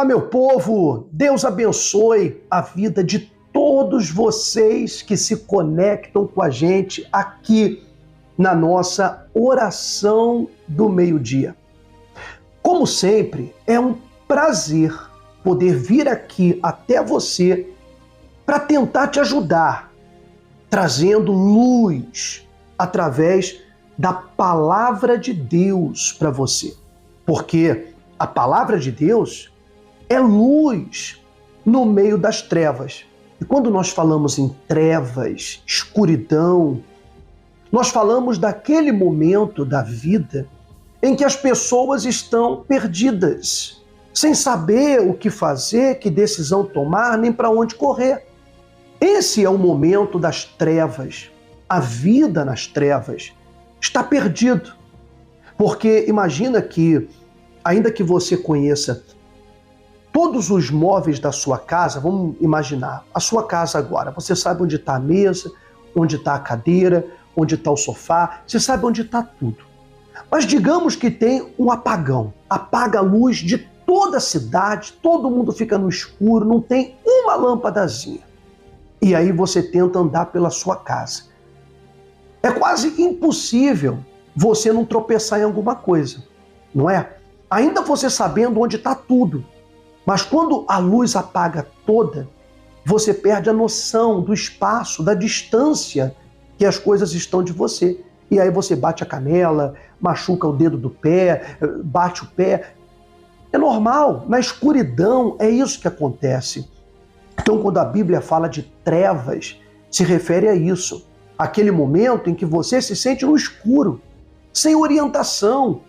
Olá, meu povo! Deus abençoe a vida de todos vocês que se conectam com a gente aqui na nossa oração do meio-dia. Como sempre, é um prazer poder vir aqui até você para tentar te ajudar, trazendo luz através da palavra de Deus para você. Porque a palavra de Deus é luz no meio das trevas. E quando nós falamos em trevas, escuridão, nós falamos daquele momento da vida em que as pessoas estão perdidas, sem saber o que fazer, que decisão tomar, nem para onde correr. Esse é o momento das trevas. A vida nas trevas está perdido. Porque imagina que, ainda que você conheça todos os móveis da sua casa, vamos imaginar, a sua casa agora, você sabe onde está a mesa, onde está a cadeira, onde está o sofá, você sabe onde está tudo. Mas digamos que tem um apagão, apaga a luz de toda a cidade, todo mundo fica no escuro, não tem uma lâmpadazinha. E aí você tenta andar pela sua casa. É quase impossível você não tropeçar em alguma coisa, não é? Ainda você sabendo onde está tudo. Mas quando a luz apaga toda, você perde a noção do espaço, da distância que as coisas estão de você. E aí você bate a canela, machuca o dedo do pé, bate o pé. É normal, na escuridão é isso que acontece. Então quando a Bíblia fala de trevas, se refere a isso. Aquele momento em que você se sente no escuro, sem orientação.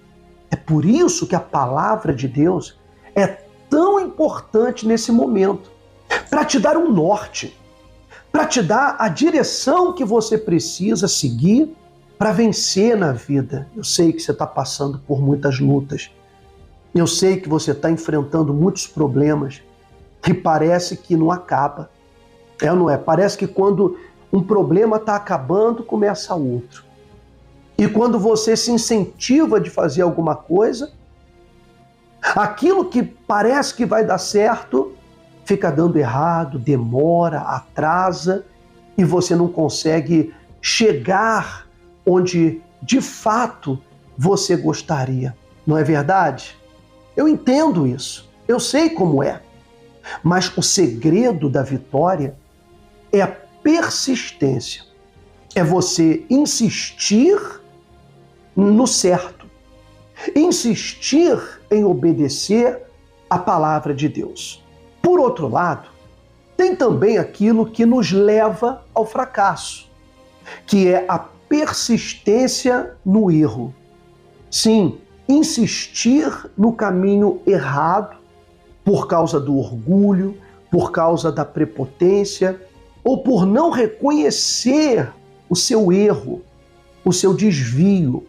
É por isso que a palavra de Deus é tão importante nesse momento, para te dar um norte, para te dar a direção que você precisa seguir para vencer na vida. Eu sei que você está passando por muitas lutas, eu sei que você está enfrentando muitos problemas que parece que não acaba. É ou não é? Parece que quando um problema está acabando, começa outro. E quando você se incentiva de fazer alguma coisa, aquilo que parece que vai dar certo, fica dando errado, demora, atrasa, e você não consegue chegar onde, de fato, você gostaria. Não é verdade? Eu entendo isso, eu sei como é. Mas o segredo da vitória é a persistência. É você insistir no certo. Insistir em obedecer a palavra de Deus. Por outro lado, tem também aquilo que nos leva ao fracasso, que é a persistência no erro. Sim, insistir no caminho errado por causa do orgulho, por causa da prepotência ou por não reconhecer o seu erro, o seu desvio.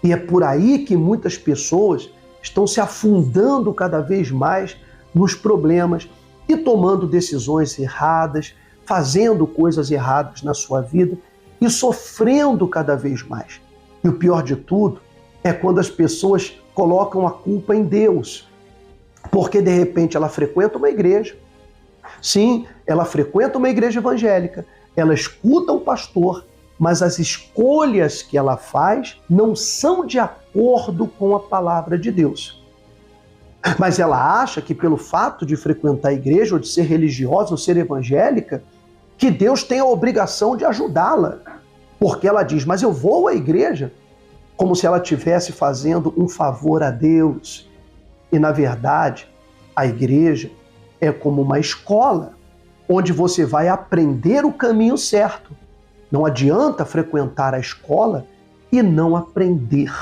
E é por aí que muitas pessoas estão se afundando cada vez mais nos problemas e tomando decisões erradas, fazendo coisas erradas na sua vida e sofrendo cada vez mais. E o pior de tudo é quando as pessoas colocam a culpa em Deus, porque de repente ela frequenta uma igreja. Sim, ela frequenta uma igreja evangélica, ela escuta um pastor, mas as escolhas que ela faz não são de acordo com a palavra de Deus. Mas ela acha que pelo fato de frequentar a igreja, ou de ser religiosa, ou ser evangélica, que Deus tem a obrigação de ajudá-la. Porque ela diz, mas eu vou à igreja, como se ela estivesse fazendo um favor a Deus. E na verdade, a igreja é como uma escola, onde você vai aprender o caminho certo. Não adianta frequentar a escola e não aprender.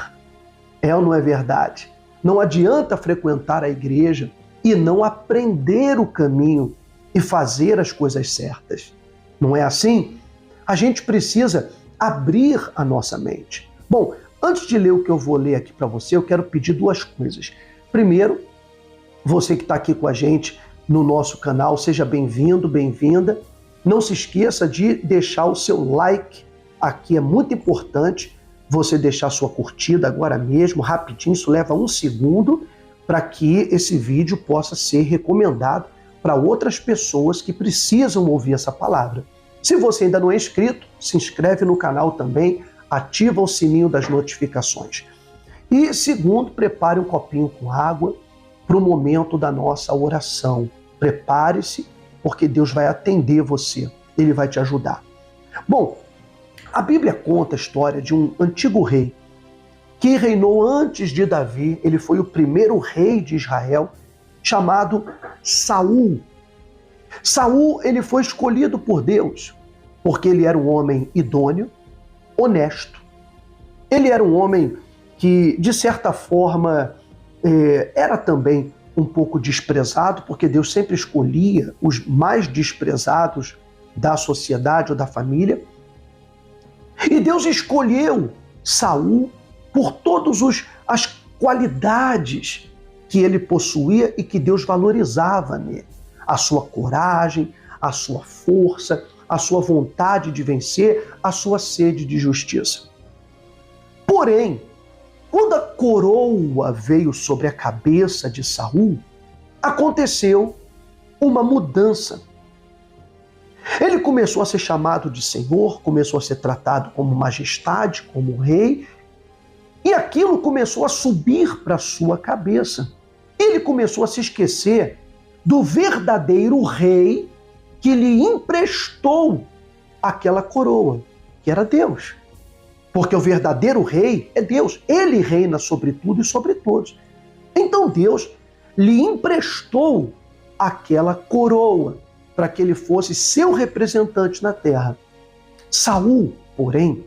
É ou não é verdade? Não adianta frequentar a igreja e não aprender o caminho e fazer as coisas certas. Não é assim? A gente precisa abrir a nossa mente. Bom, antes de ler o que eu vou ler aqui para você, eu quero pedir duas coisas. Primeiro, você que está aqui com a gente no nosso canal, seja bem-vindo, bem-vinda. Não se esqueça de deixar o seu like, aqui é muito importante você deixar sua curtida agora mesmo, rapidinho, isso leva 1 segundo. para que esse vídeo possa ser recomendado para outras pessoas que precisam ouvir essa palavra. Se você ainda não é inscrito, se inscreve no canal também, ativa o sininho das notificações. E segundo, prepare um copinho com água para o momento da nossa oração. Prepare-se, porque Deus vai atender você, Ele vai te ajudar. Bom, a Bíblia conta a história de um antigo rei que reinou antes de Davi. Ele foi o primeiro rei de Israel, chamado Saul. Saul, ele foi escolhido por Deus porque ele era um homem idôneo, honesto. Ele era um homem que, de certa forma, era também um pouco desprezado, porque Deus sempre escolhia os mais desprezados da sociedade ou da família. E Deus escolheu Saul por todas as qualidades que ele possuía e que Deus valorizava nele. A sua coragem, a sua força, a sua vontade de vencer, a sua sede de justiça. Porém, quando a coroa veio sobre a cabeça de Saul, aconteceu uma mudança. Ele começou a ser chamado de Senhor, começou a ser tratado como majestade, como rei, e aquilo começou a subir para a sua cabeça. Ele começou a se esquecer do verdadeiro rei que lhe emprestou aquela coroa, que era Deus. Porque o verdadeiro rei é Deus. Ele reina sobre tudo e sobre todos. Então Deus lhe emprestou aquela coroa para que ele fosse seu representante na terra. Saul, porém,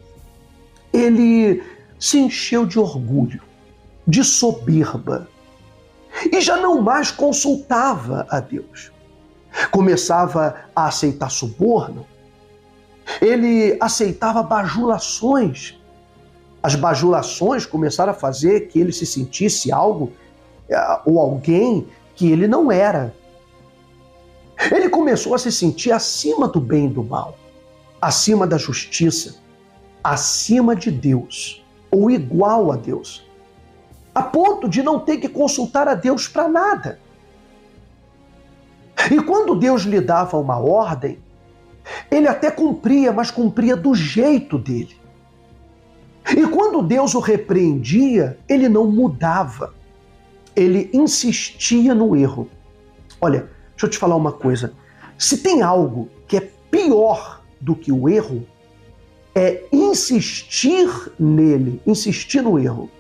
ele se encheu de orgulho, de soberba, e já não mais consultava a Deus. Começava a aceitar suborno, ele aceitava bajulações. As bajulações começaram a fazer que ele se sentisse algo ou alguém que ele não era. Ele começou a se sentir acima do bem e do mal, acima da justiça, acima de Deus, ou igual a Deus, a ponto de não ter que consultar a Deus para nada. E quando Deus lhe dava uma ordem, ele até cumpria, mas cumpria do jeito dele. E quando Deus o repreendia, ele não mudava. Ele insistia no erro. Olha, deixa eu te falar uma coisa. Se tem algo que é pior do que o erro, é insistir nele, insistir no erro.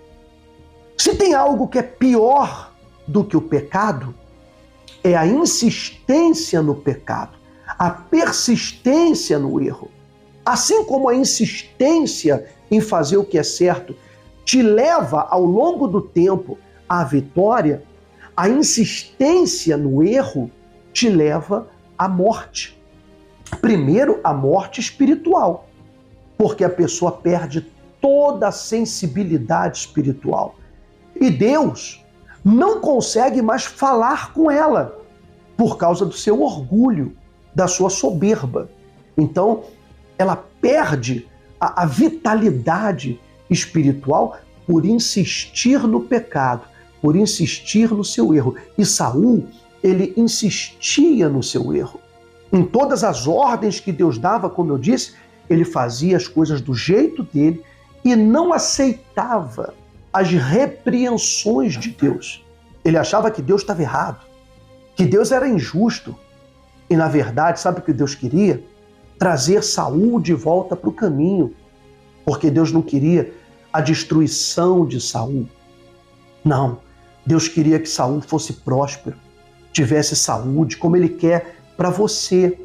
Se tem algo que é pior do que o pecado, é a insistência no pecado, a persistência no erro. Assim como a insistência em fazer o que é certo te leva ao longo do tempo à vitória, a insistência no erro te leva à morte. Primeiro, a morte espiritual, porque a pessoa perde toda a sensibilidade espiritual. E Deus não consegue mais falar com ela por causa do seu orgulho, da sua soberba. Então, ela perde a vitalidade espiritual por insistir no pecado, por insistir no seu erro. E Saul, ele insistia no seu erro. Em todas as ordens que Deus dava, como eu disse, ele fazia as coisas do jeito dele e não aceitava as repreensões de Deus. Ele achava que Deus estava errado, que Deus era injusto. E na verdade, sabe o que Deus queria? Trazer Saul de volta para o caminho, porque Deus não queria a destruição de Saul. Não, Deus queria que Saul fosse próspero, tivesse saúde, como Ele quer para você,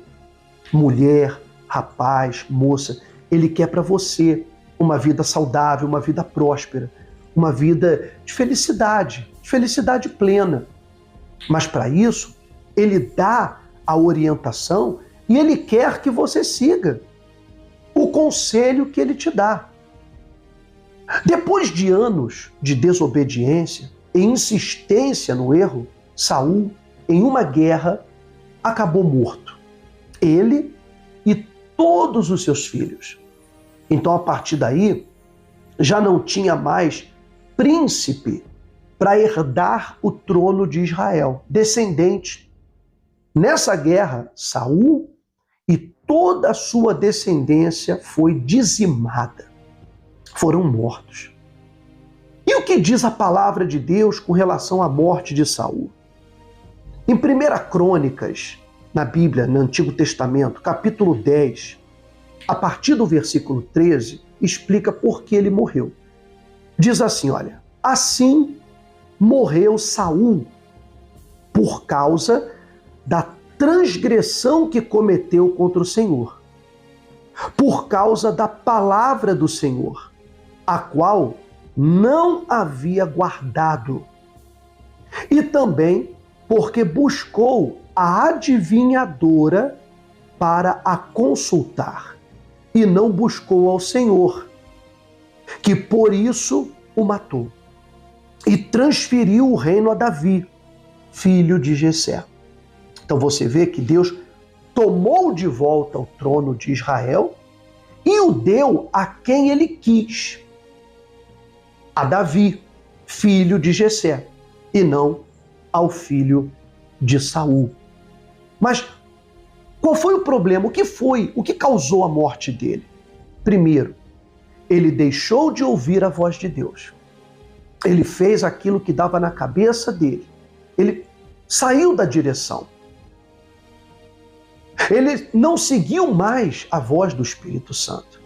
mulher, rapaz, moça. Ele quer para você uma vida saudável, uma vida próspera, uma vida de felicidade plena. Mas para isso, Ele dá a orientação e Ele quer que você siga o conselho que Ele te dá. Depois de anos de desobediência e insistência no erro, Saul, em uma guerra, acabou morto. Ele e todos os seus filhos. Então, a partir daí, já não tinha mais príncipe para herdar o trono de Israel, descendente. Nessa guerra, Saul e toda a sua descendência foi dizimada, foram mortos. E o que diz a palavra de Deus com relação à morte de Saul? Em 1 Crônicas, na Bíblia, no Antigo Testamento, capítulo 10, a partir do versículo 13, explica por que ele morreu. Diz assim, olha, assim morreu Saul por causa da transgressão que cometeu contra o Senhor, por causa da palavra do Senhor, a qual não havia guardado, e também porque buscou a adivinhadora para a consultar, e não buscou ao Senhor, que por isso o matou, e transferiu o reino a Davi, filho de Jessé. Então você vê que Deus tomou de volta o trono de Israel e o deu a quem ele quis, a Davi, filho de Jessé, e não ao filho de Saul. Mas qual foi o problema? O que causou a morte dele? Primeiro, ele deixou de ouvir a voz de Deus. Ele fez aquilo que dava na cabeça dele. Ele saiu da direção. Ele não seguiu mais a voz do Espírito Santo.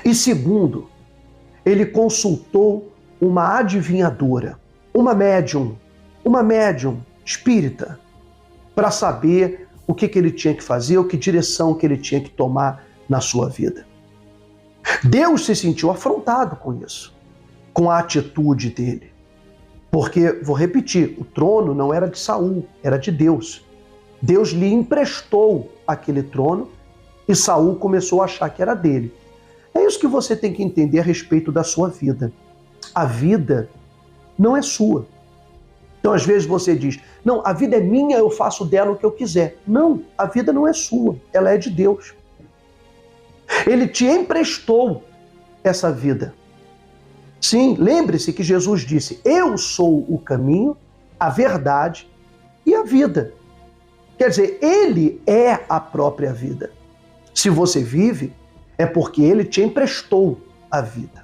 E segundo, ele consultou uma adivinhadora, uma médium espírita, para saber o que ele tinha que fazer, que direção que ele tinha que tomar na sua vida. Deus se sentiu afrontado com isso, com a atitude dele. Porque, vou repetir, o trono não era de Saul, era de Deus. Deus lhe emprestou aquele trono e Saul começou a achar que era dele. É isso que você tem que entender a respeito da sua vida. A vida não é sua. Então, às vezes você diz, não, a vida é minha, eu faço dela o que eu quiser. Não, a vida não é sua, ela é de Deus. Ele te emprestou essa vida. Sim, lembre-se que Jesus disse, eu sou o caminho, a verdade e a vida. Quer dizer, ele é a própria vida. Se você vive, é porque ele te emprestou a vida.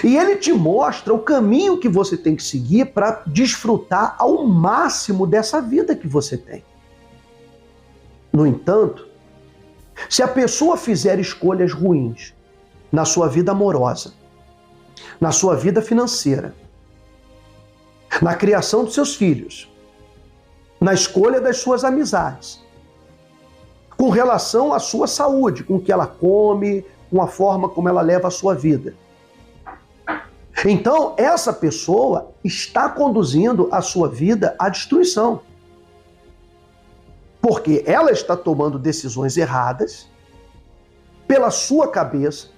E ele te mostra o caminho que você tem que seguir para desfrutar ao máximo dessa vida que você tem. No entanto, se a pessoa fizer escolhas ruins na sua vida amorosa, na sua vida financeira, na criação dos seus filhos, na escolha das suas amizades, com relação à sua saúde, com o que ela come, com a forma como ela leva a sua vida. Então, essa pessoa está conduzindo a sua vida à destruição. Porque ela está tomando decisões erradas pela sua cabeça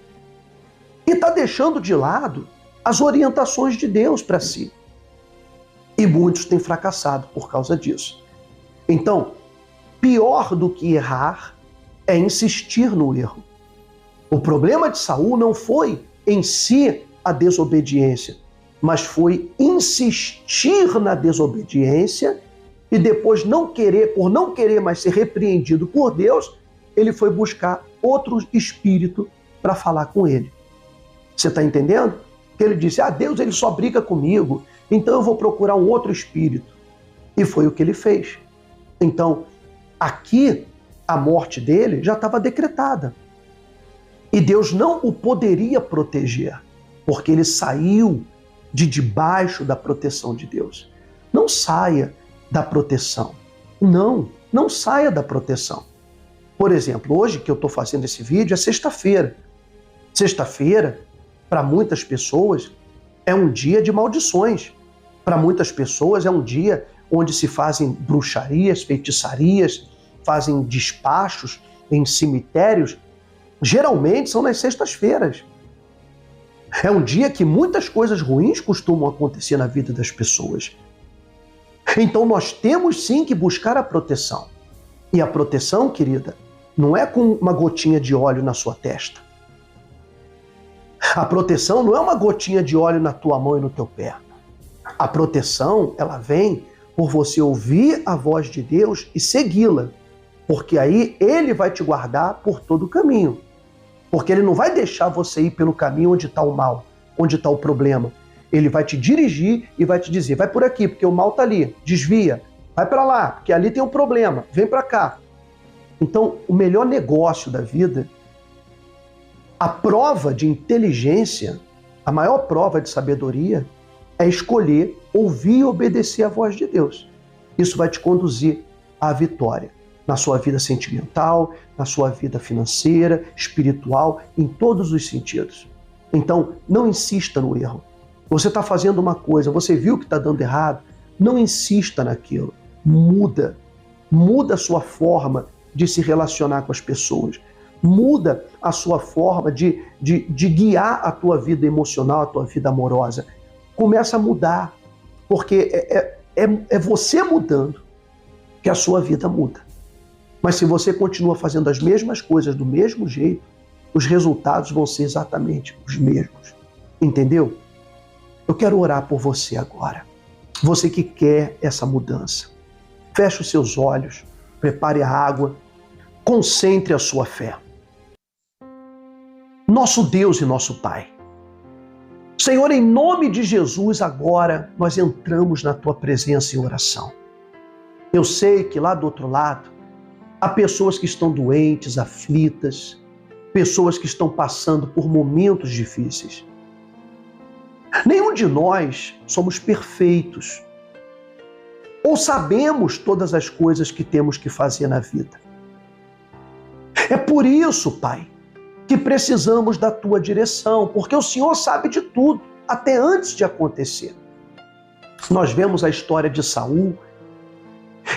e está deixando de lado as orientações de Deus para si. E muitos têm fracassado por causa disso. Então, pior do que errar é insistir no erro. O problema de Saul não foi em si a desobediência, mas foi insistir na desobediência e depois por não querer mais ser repreendido por Deus, ele foi buscar outro espírito para falar com ele. Você está entendendo? Que ele disse, Deus ele só briga comigo, então eu vou procurar um outro espírito. E foi o que ele fez. Então, aqui, a morte dele já estava decretada. E Deus não o poderia proteger, porque ele saiu de debaixo da proteção de Deus. Não saia da proteção. Não saia da proteção. Por exemplo, hoje que eu estou fazendo esse vídeo é sexta-feira. Sexta-feira, para muitas pessoas, é um dia de maldições. Para muitas pessoas é um dia onde se fazem bruxarias, feitiçarias, fazem despachos em cemitérios. Geralmente são nas sextas-feiras. É um dia que muitas coisas ruins costumam acontecer na vida das pessoas. Então nós temos sim que buscar a proteção. E a proteção, querida, não é com uma gotinha de óleo na sua testa. A proteção não é uma gotinha de óleo na tua mão e no teu pé. A proteção, ela vem por você ouvir a voz de Deus e segui-la, porque aí Ele vai te guardar por todo o caminho. Porque Ele não vai deixar você ir pelo caminho onde está o mal, onde está o problema. Ele vai te dirigir e vai te dizer, vai por aqui, porque o mal está ali, desvia. Vai para lá, porque ali tem um problema, vem para cá. Então, o melhor negócio da vida, a prova de inteligência, a maior prova de sabedoria, é escolher ouvir e obedecer à voz de Deus. Isso vai te conduzir à vitória na sua vida sentimental, na sua vida financeira, espiritual, em todos os sentidos. Então, não insista no erro. Você está fazendo uma coisa, você viu que está dando errado, não insista naquilo. Muda a sua forma de se relacionar com as pessoas. Muda a sua forma de guiar a tua vida emocional, a tua vida amorosa. Começa a mudar, porque é você mudando que a sua vida muda. Mas se você continua fazendo as mesmas coisas do mesmo jeito, os resultados vão ser exatamente os mesmos. Entendeu? Eu quero orar por você agora. Você que quer essa mudança. Feche os seus olhos, prepare a água, concentre a sua fé. Nosso Deus e nosso Pai. Senhor, em nome de Jesus, agora nós entramos na Tua presença em oração. Eu sei que lá do outro lado há pessoas que estão doentes, aflitas, pessoas que estão passando por momentos difíceis. Nenhum de nós somos perfeitos ou sabemos todas as coisas que temos que fazer na vida. É por isso, Pai, que precisamos da Tua direção, porque o Senhor sabe de tudo, até antes de acontecer. Nós vemos a história de Saul,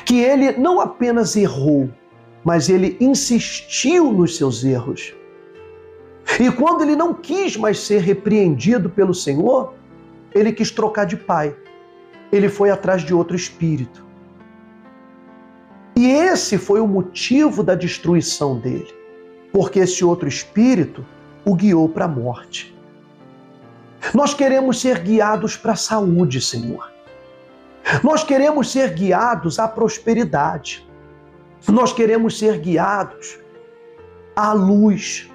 que ele não apenas errou, mas ele insistiu nos seus erros. E quando ele não quis mais ser repreendido pelo Senhor, ele quis trocar de pai. Ele foi atrás de outro espírito. E esse foi o motivo da destruição dele, porque esse outro espírito o guiou para a morte. Nós queremos ser guiados para a saúde, Senhor. Nós queremos ser guiados à prosperidade. Nós queremos ser guiados à luz.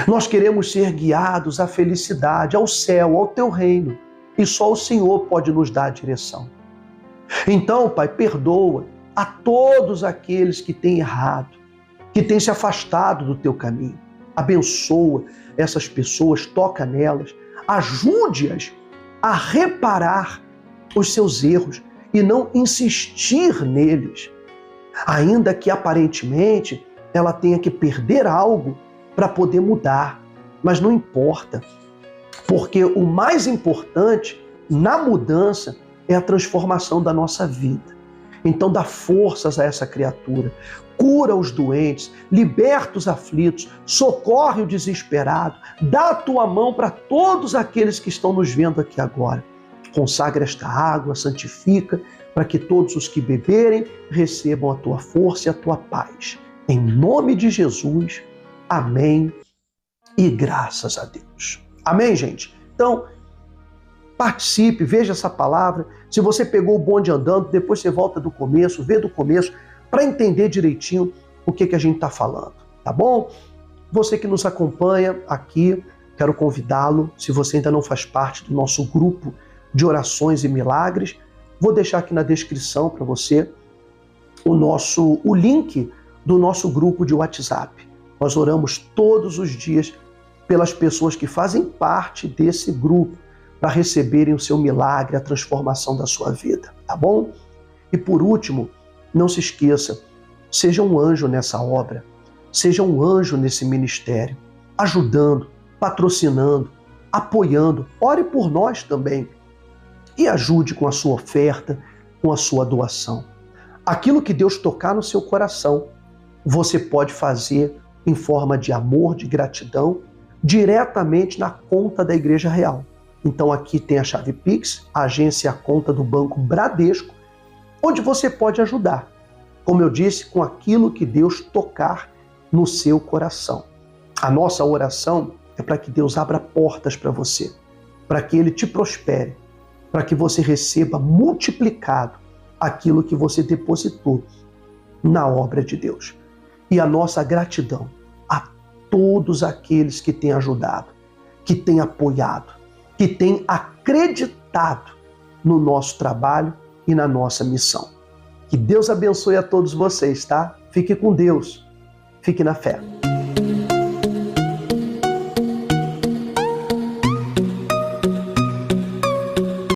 Nós queremos ser guiados à felicidade, ao céu, ao Teu reino. E só o Senhor pode nos dar a direção. Então, Pai, perdoa a todos aqueles que têm errado, que têm se afastado do Teu caminho. Abençoa essas pessoas, toca nelas, ajude-as a reparar os seus erros e não insistir neles. Ainda que aparentemente ela tenha que perder algo para poder mudar. Mas não importa, porque o mais importante na mudança é a transformação da nossa vida. Então dá forças a essa criatura, cura os doentes, liberta os aflitos, socorre o desesperado, dá a Tua mão para todos aqueles que estão nos vendo aqui agora. Consagra esta água, santifica, para que todos os que beberem recebam a Tua força e a Tua paz. Em nome de Jesus, amém e graças a Deus. Amém, gente? Então, participe, veja essa palavra. Se você pegou o bonde andando, depois você volta do começo, vê do começo, para entender direitinho o que a gente está falando, tá bom? Você que nos acompanha aqui, quero convidá-lo, se você ainda não faz parte do nosso grupo de orações e milagres, vou deixar aqui na descrição para você o link do nosso grupo de WhatsApp. Nós oramos todos os dias pelas pessoas que fazem parte desse grupo para receberem o seu milagre, a transformação da sua vida, tá bom? E por último, não se esqueça, seja um anjo nessa obra, seja um anjo nesse ministério, ajudando, patrocinando, apoiando, ore por nós também e ajude com a sua oferta, com a sua doação. Aquilo que Deus tocar no seu coração, você pode fazer em forma de amor, de gratidão, diretamente na conta da Igreja Real. Então aqui tem a chave Pix, a agência e a conta do Banco Bradesco, onde você pode ajudar, como eu disse, com aquilo que Deus tocar no seu coração. A nossa oração é para que Deus abra portas para você, para que Ele te prospere, para que você receba multiplicado aquilo que você depositou na obra de Deus. E a nossa gratidão a todos aqueles que têm ajudado, que têm apoiado, que têm acreditado no nosso trabalho e na nossa missão. Que Deus abençoe a todos vocês, tá? Fique com Deus. Fique na fé.